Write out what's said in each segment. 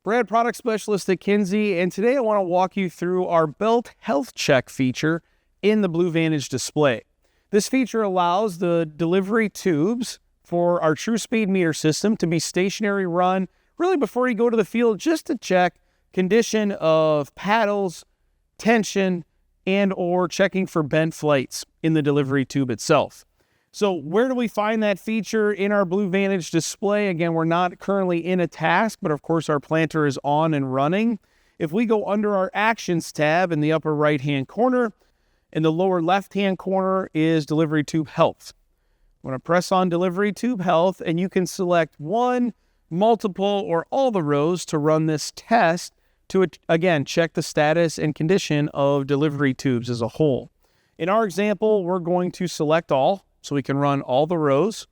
Brad, product specialist at Kinze, and today I want to walk you through our belt health check feature in the Blue Vantage display. This feature allows the delivery tubes for our true speed meter system to be stationary run really before you go to the field, just to check condition of paddles, tension, and or checking for bent flights in the delivery tube itself. So where do we find that feature in our Blue Vantage display? Again, we're not currently in a task, but of course our planter is on and running. If we go under our Actions tab in the upper right-hand corner, in the lower left-hand corner is Delivery Tube Health. I'm going to press on Delivery Tube Health, and you can select one, multiple, or all the rows to run this test to, again, check the status and condition of delivery tubes as a whole. In our example, we're going to select all, so we can run all the rows.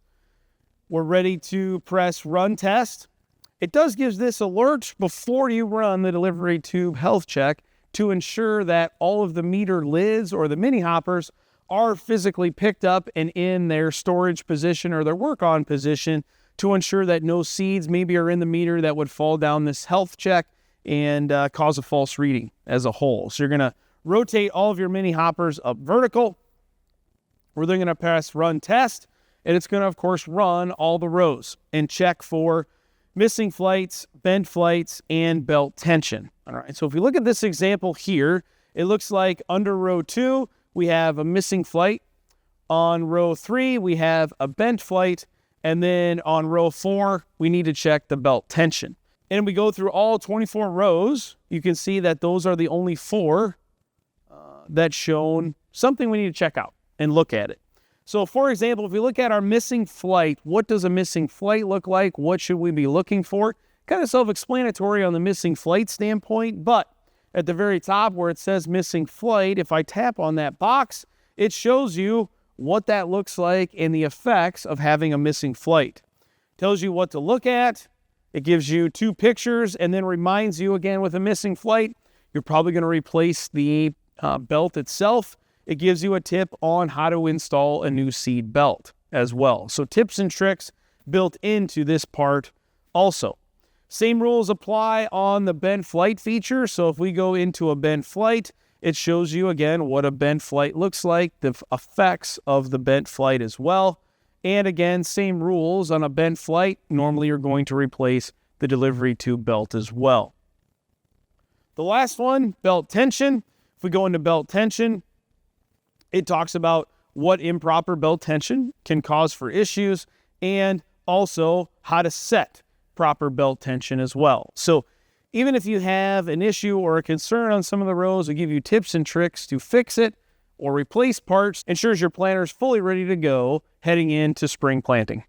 We're ready to press Run Test. It does give this alert before you run the delivery tube health check to ensure that all of the meter lids or the mini hoppers are physically picked up and in their storage position or their work-on position, to ensure that no seeds maybe are in the meter that would fall down this health check and cause a false reading as a whole. So you're going to rotate all of your mini hoppers up vertical. We're then going to press Run Test, and it's going to, of course, run all the rows and check for missing flights, bent flights, and belt tension. All right, so if we look at this example here, it looks like under row 2, we have a missing flight. On row 3, we have a bent flight. And then on row 4, we need to check the belt tension. And we go through all 24 rows. You can see that those are the only 4 that shown something we need to check out and look at it. So for example, if we look at our missing flight, what does a missing flight look like? What should we be looking for? Kind of self-explanatory on the missing flight standpoint, but at the very top where it says missing flight, if I tap on that box, it shows you what that looks like and the effects of having a missing flight. Tells you what to look at. It gives you 2 pictures and then reminds you again with a missing flight, you're probably going to replace the belt itself. It gives you a tip on how to install a new seed belt as well. So tips and tricks built into this part also. Same rules apply on the bent flight feature. So if we go into a bent flight, it shows you again what a bent flight looks like, the effects of the bent flight as well. And again, same rules on a bent flight. Normally you're going to replace the delivery tube belt as well. The last one, belt tension. If we go into belt tension, it talks about what improper belt tension can cause for issues and also how to set proper belt tension as well. So even if you have an issue or a concern on some of the rows, we give you tips and tricks to fix it or replace parts, ensures your planter is fully ready to go heading into spring planting.